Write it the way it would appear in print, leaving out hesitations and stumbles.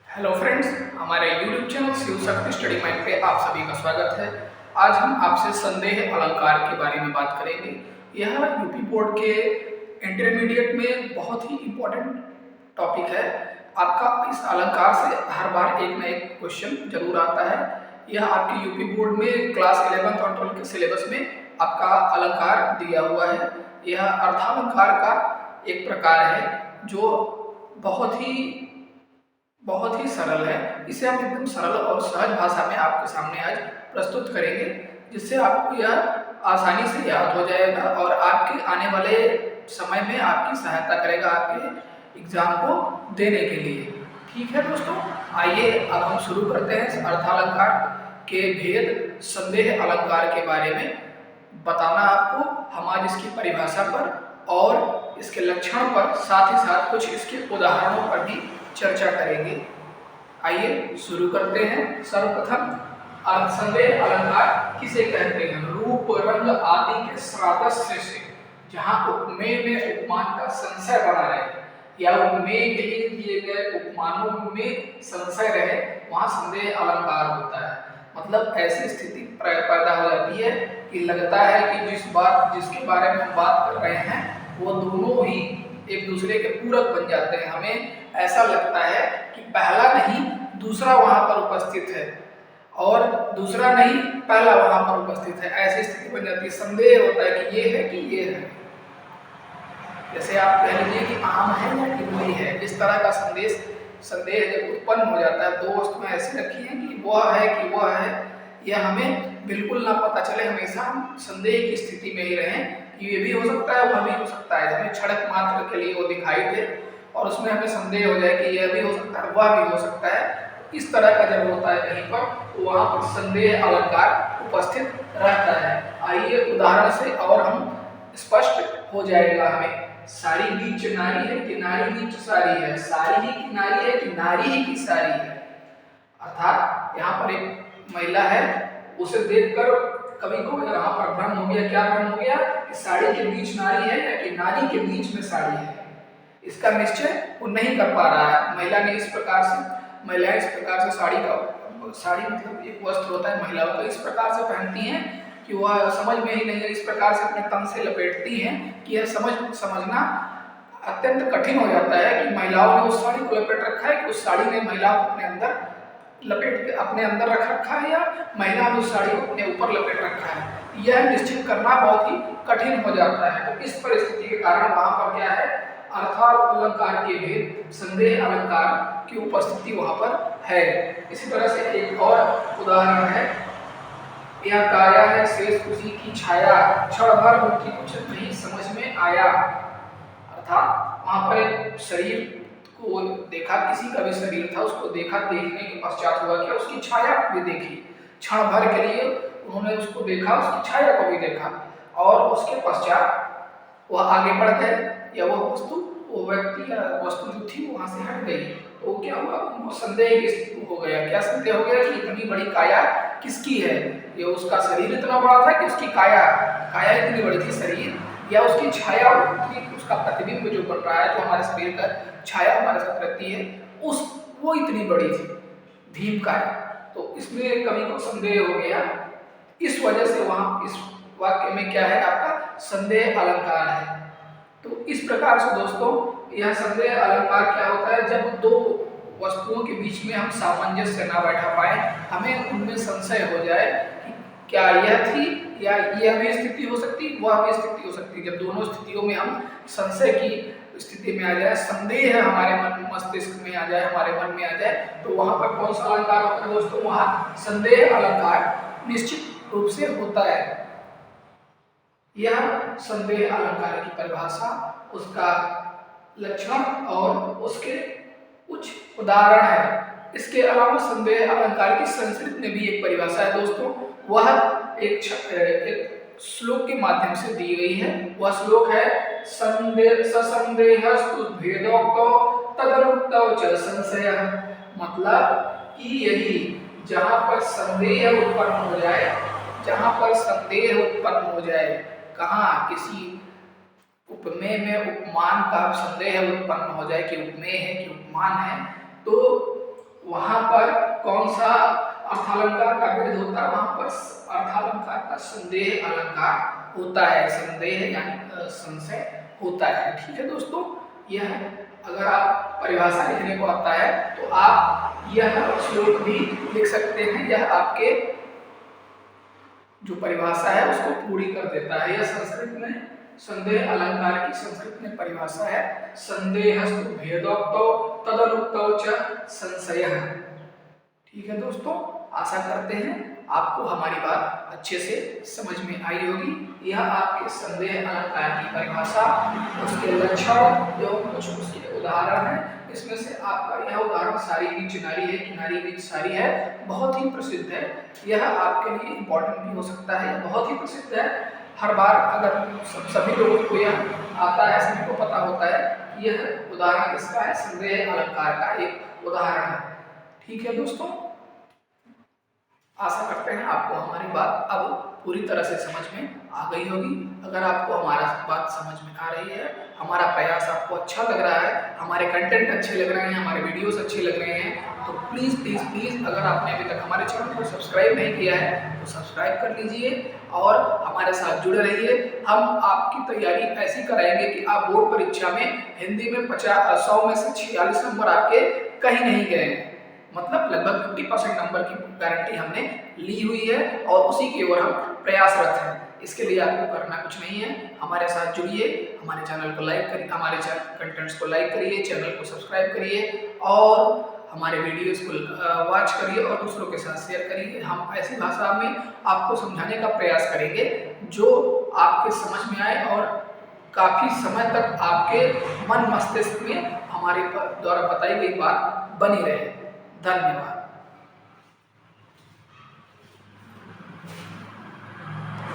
Hello friends, हमारे YouTube channel Shiv Shakti study mind पे आप सभी का स्वागत है। आज हम आपसे संदेह अलंकार के बारे में बात करेंगे। यह यूपी बोर्ड के इंटरमीडिएट में बहुत ही इम्पोर्टेंट टॉपिक है। आपका इस अलंकार से हर बार एक ना एक क्वेश्चन जरूर आता है। यह आपके यूपी बोर्ड में क्लास 11 और 12 के सिलेबस में आपका अलंकार दिया हुआ है। यह अर्थालंकार का एक प्रकार है जो बहुत ही सरल है। इसे हम एकदम सरल और सहज भाषा में आपके सामने आज प्रस्तुत करेंगे, जिससे आपको यह आसानी से याद हो जाएगा और आपके आने वाले समय में आपकी सहायता करेगा आपके एग्जाम को देने के लिए। ठीक है दोस्तों, आइए अब हम शुरू करते हैं इस अर्थालंकार के भेद संदेह अलंकार के बारे में बताना आपको। हम आज इसकी परिभाषा पर और इसके लक्षण पर, साथ ही साथ कुछ इसके उदाहरणों पर भी चर्चा करेंगे। आइए शुरू करते हैं। सर्वप्रथम संदेह अलंकार किसे कहते हैं? रूप रंग आदि के सादृश्य से जहां उपमेय में उपमान का संशय बना रहे या उपमेय के लिए दिए गए उपमानों में संशय रहे, वहां संदेह अलंकार होता है। मतलब ऐसी स्थिति पैदा हो जाती है कि लगता है कि जिसके बारे में हम बात कर रहे हैं वो दोनों ही एक दूसरे के पूरक बन जाते हैं। हमें ऐसा लगता है कि पहला नहीं दूसरा वहां पर उपस्थित है और दूसरा नहीं पहला वहां पर उपस्थित है। ऐसी स्थिति बन जाती है, संदेह होता है कि ये है कि ये है। जैसे आप कह लीजिए कि आम है या इमली है, इस तरह का संदेह जब उत्पन्न हो जाता है, दो वस्तुएं ऐसी रखी हैं कि वह है कि वह है, यह हमें बिल्कुल ना पता चले, हमेशा हम संदेह की स्थिति में ही रहें कि ये भी हो सकता है वह भी हो सकता है। हमें क्षणिक मात्र के लिए वो दिखाई दे और उसमें हमें संदेह हो जाए कि यह भी हो सकता है वह भी हो सकता है। इस तरह का जब होता है कहीं पर, तो वहां पर संदेह अलंकार उपस्थित रहता है। आइए उदाहरण से और हम स्पष्ट हो जाएगा हमें। साड़ी बीच नारी है कि नारी बीच साड़ी है, साड़ी ही की नारी है कि नारी ही की साड़ी है। अर्थात यहाँ पर एक महिला है, उसे देखकर कभी को यहाँ पर भ्रम हो गया। क्या भ्रम हो गया? कि साड़ी के बीच नारी है या कि नारी के बीच में साड़ी है। इसका निश्चय वो नहीं कर पा रहा है। महिलाएं इस प्रकार से साड़ी मतलब एक वस्त्र होता है महिलाओं का, इस प्रकार से पहनती हैं कि वह समझ में ही नहीं है। इस प्रकार से अपने तन से लपेटती हैं कि यह समझना अत्यंत कठिन हो जाता है कि महिलाओं ने उस साड़ी को लपेट रखा है कि उस साड़ी ने महिला को अपने अंदर लपेट के अपने अंदर रख रखा है या महिला ने उस साड़ी को अपने ऊपर लपेट रखा है। यह निश्चित करना बहुत ही कठिन हो जाता है। तो इस परिस्थिति के कारण वहां पर क्या है? अर्थालंकार के भेद संदेह अलंकार की उपस्थिति वहां पर है। इसी तरह से एक और उदाहरण है, यह काया है शेष उसी की छाया, क्षण भर मुक्ति कुछ नहीं समझ में आया। अर्थात वहां पर एक शरीर को देखा, किसी का भी शरीर था, उसको देखा, देखने के पश्चात हुआ क्या? उसकी छाया भी देखी। क्षण भर के लिए उन्होंने उसको देखा, उसकी छाया को भी देखा और उसके पश्चात वह आगे बढ़ गए या वो व्यक्ति या वस्तु जो थी वहां से हट गई। तो क्या हुआ? उनको संदेह हो गया। क्या संदेह हो गया? कि इतनी बड़ी काया किसकी है? ये उसका शरीर इतना बड़ा था कि उसकी काया इतनी बड़ी थी शरीर, या उसकी छाया उतनी, उसका प्रतिबिंब जो बन रहा है, जो हमारे शरीर का छाया हमारे साथ रहती है, वो इतनी बड़ी थी, भीम काया। तो इसमें कवि को संदेह हो गया। इस वजह से वहां इस वाक्य में क्या है? आपका संदेह अलंकार है। तो इस प्रकार से दोस्तों यह संदेह अलंकार क्या होता है? जब दो वस्तुओं के बीच में हम सामंजस्य ना बैठा पाए, हमें उनमें संशय हो जाए कि क्या यह थी या यह भी स्थिति हो सकती, वह भी स्थिति हो सकती। जब दोनों स्थितियों में हम संशय की स्थिति में आ जाए, संदेह हमारे मन मस्तिष्क में आ जाए, हमारे मन में आ जाए, तो वहां पर कौन सा अलंकार होता है दोस्तों? वहां संदेह अलंकार निश्चित रूप से होता है। यह संदेह अलंकार की परिभाषा, उसका लक्षण और उसके कुछ उदाहरण है। इसके अलावा संदेह अलंकार की संस्कृत में भी एक परिभाषा है दोस्तों। वह एक श्लोक के माध्यम से दी गई है। वह श्लोक है ससंदेहस्तु भेदोक्तो तदनुक्तो च संशयः। मतलब कि यही जहां पर संदेह उत्पन्न हो जाए, कहाँ? किसी उपमेय में उपमान का संदेह उत्पन्न हो जाए कि उपमेय है कि उपमान है, तो वहां पर कौन सा अर्थालंकार का भेद होता है, वहां पर अर्थालंकार का संदेह अलंकार होता है, संदेह यानी संशय होता है। ठीक है दोस्तों, यह अगर आप परिभाषा लिखने को आता है तो आप यह श्लोक भी लिख सकते हैं, यह आपके जो परिभाषा है उसको पूरी कर देता है। यह संस्कृत में संदेह अलंकार की संस्कृत में परिभाषा है, संदेहस्तु भेदोक्तो तदनुक्तो च संशयः। ठीक है दोस्तों, आशा करते हैं आपको हमारी बात अच्छे से समझ में आई होगी। यह आपके संदेह अलंकार की परिभाषा, उसके लक्षण एवं कुछ उसके उदाहरण है। इसमें से आपका यह उदाहरण सारी बीच नारी है, किनारी बीच सारी है, बहुत ही प्रसिद्ध है। यह आपके लिए इम्पोर्टेंट भी हो सकता है, बहुत ही प्रसिद्ध है। हर बार अगर सभी लोगों को यह आता है, सभी को पता होता है कि यह उदाहरण इसका है, संदेह अलंकार का एक उदाहरण है। ठीक है दोस्तों, आशा करते हैं आपको हमारी बात अब पूरी तरह से समझ में आ गई होगी। अगर आपको हमारा बात समझ में आ रही है, हमारा प्रयास आपको अच्छा लग रहा है, हमारे कंटेंट अच्छे लग रहे हैं, हमारे वीडियोस अच्छे लग रहे हैं, तो प्लीज़ प्लीज़ प्लीज़ अगर आपने अभी तक हमारे चैनल को सब्सक्राइब नहीं किया है तो सब्सक्राइब कर लीजिए और हमारे साथ जुड़े रहिए। हम आपकी तैयारी ऐसी कराएंगे कि आप बोर्ड परीक्षा में हिंदी में 100 में से 46 नंबर आपके कहीं नहीं गए हैं, मतलब लगभग 50% नंबर की गारंटी हमने ली हुई है और उसी की ओर हम प्रयासरत हैं। इसके लिए आपको करना कुछ नहीं है, हमारे साथ जुड़िए, हमारे चैनल को लाइक करिए, हमारे कंटेंट्स को लाइक करिए, चैनल को सब्सक्राइब करिए और हमारे वीडियोस को वॉच करिए और दूसरों के साथ शेयर करिए। हम ऐसी भाषा में आपको समझाने का प्रयास करेंगे जो आपके समझ में आए और काफ़ी समय तक आपके मन मस्तिष्क में हमारे द्वारा बताई गई बात बनी रहे। धन्यवाद।